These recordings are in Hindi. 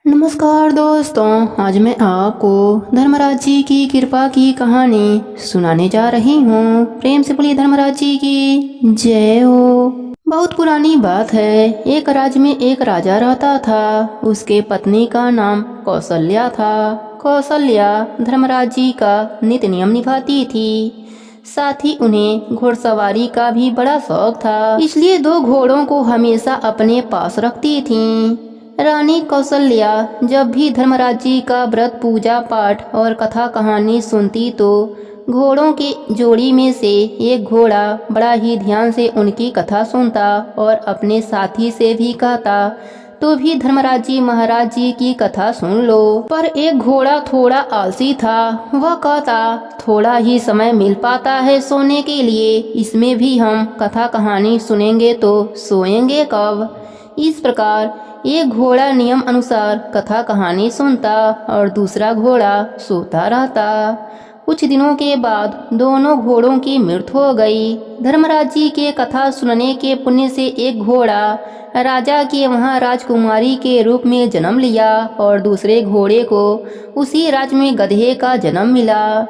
नमस्कार दोस्तों, आज मैं आपको धर्मराज जी की कृपा की कहानी सुनाने जा रही हूँ। प्रेम से बोलिए धर्मराज जी की जय हो। बहुत पुरानी बात है। एक राज्य में एक राजा रहता था। उसके पत्नी का नाम कौशल्या था। कौशल्या धर्मराज जी का नित्य नियम निभाती थी। साथ ही उन्हें घुड़सवारी का भी बड़ा शौक था, इसलिए 2 घोड़ों को हमेशा अपने पास रखती थीं। रानी कौशल्या जब भी धर्मराज जी का व्रत, पूजा पाठ और कथा कहानी सुनती तो घोड़ों की जोड़ी में से एक घोड़ा बड़ा ही ध्यान से उनकी कथा सुनता और अपने साथी से भी कहता, तो भी धर्मराज जी महाराज जी की कथा सुन लो। पर एक घोड़ा थोड़ा आलसी था। वह कहता, थोड़ा ही समय मिल पाता है सोने के लिए, इसमें भी हम कथा कहानी सुनेंगे तो सोएंगे कब। इस प्रकार एक घोड़ा नियम अनुसार कथा कहानी सुनता और दूसरा घोड़ा सोता रहता। कुछ दिनों के बाद दोनों घोड़ों की मृत्यु हो गई। धर्मराज जी के कथा सुनने के पुण्य से एक घोड़ा राजा के वहाँ राजकुमारी के रूप में जन्म लिया और दूसरे घोड़े को उसी राज्य में गधे का जन्म मिला।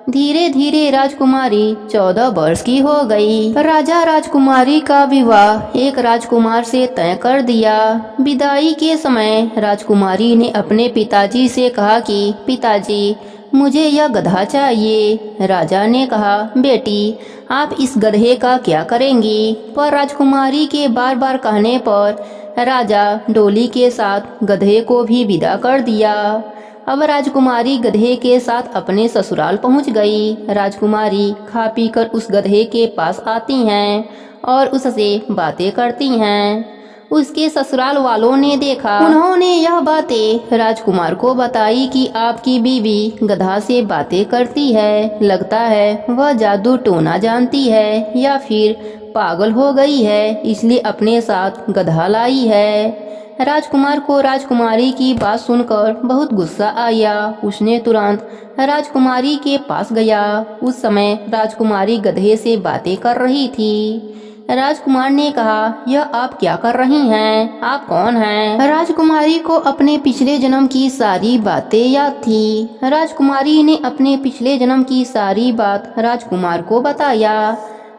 धीरे धीरे राजकुमारी 14 वर्ष की हो गई। राजा राजकुमारी का विवाह एक राजकुमार से तय कर दिया। विदाई के समय राजकुमारी ने अपने पिताजी से कहा कि पिताजी, मुझे यह गधा चाहिए। राजा ने कहा, बेटी, आप इस गधे का क्या करेंगी। पर राजकुमारी के बार बार कहने पर राजा डोली के साथ गधे को भी विदा कर दिया। अब राजकुमारी गधे के साथ अपने ससुराल पहुंच गई। राजकुमारी खा पीकर उस गधे के पास आती हैं और उससे बातें करती हैं। उसके ससुराल वालों ने देखा। उन्होंने यह बातें राजकुमार को बताई कि आपकी बीवी गधा से बातें करती है। लगता है वह जादू टोना जानती है या फिर पागल हो गई है, इसलिए अपने साथ गधा लाई है। राजकुमार को राजकुमारी की बात सुनकर बहुत गुस्सा आया। उसने तुरंत राजकुमारी के पास गया। उस समय राजकुमारी गधे से बातें कर रही थी। राजकुमार ने कहा, यह आप क्या कर रही हैं? आप कौन हैं? राजकुमारी को अपने पिछले जन्म की सारी बातें याद थी। राजकुमारी ने अपने पिछले जन्म की सारी बात राजकुमार को बताया।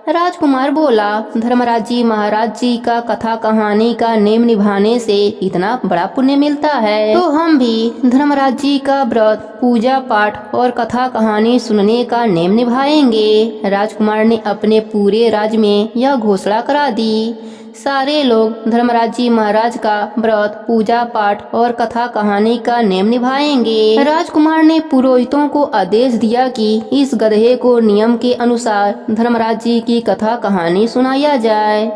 राजकुमार बोला, धर्मराज जी महाराज जी का कथा कहानी का नेम निभाने से इतना बड़ा पुण्य मिलता है, तो हम भी धर्मराज जी का व्रत, पूजा पाठ और कथा कहानी सुनने का नेम निभाएंगे। राजकुमार ने अपने पूरे राज्य में यह घोषणा करा दी। सारे लोग धर्मराज जी महाराज का व्रत, पूजा पाठ और कथा कहानी का नेम निभाएंगे। राजकुमार ने पुरोहितों को आदेश दिया कि इस गधे को नियम के अनुसार धर्मराज जी की कथा कहानी सुनाया जाए।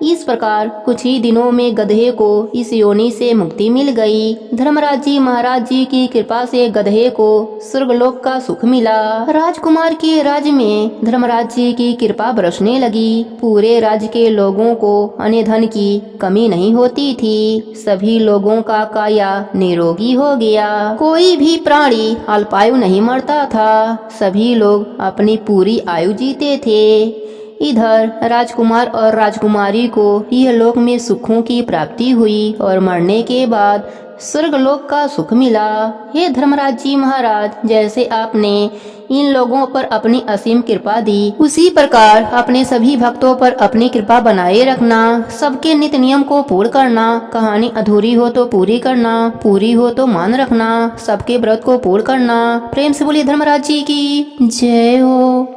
इस प्रकार कुछ ही दिनों में गधे को इस योनि से मुक्ति मिल गई। धर्मराज जी महाराज जी की कृपा से गधे को स्वर्गलोक का सुख मिला। राजकुमार के राज्य में धर्मराज जी की कृपा बरसने लगी। पूरे राज्य के लोगों को अन्य धन की कमी नहीं होती थी। सभी लोगों का काया निरोगी हो गया। कोई भी प्राणी अल्पायु नहीं मरता था। सभी लोग अपनी पूरी आयु जीते थे। इधर राजकुमार और राजकुमारी को यह लोक में सुखों की प्राप्ति हुई और मरने के बाद स्वर्गलोक का सुख मिला। हे धर्मराज जी महाराज, जैसे आपने इन लोगों पर अपनी असीम कृपा दी, उसी प्रकार अपने सभी भक्तों पर अपनी कृपा बनाए रखना। सबके नित्य नियम को पूर्ण करना। कहानी अधूरी हो तो पूरी करना, पूरी हो तो मान रखना। सबके व्रत को पूर्ण करना। प्रेम से बोलिए धर्मराज जी की जय हो।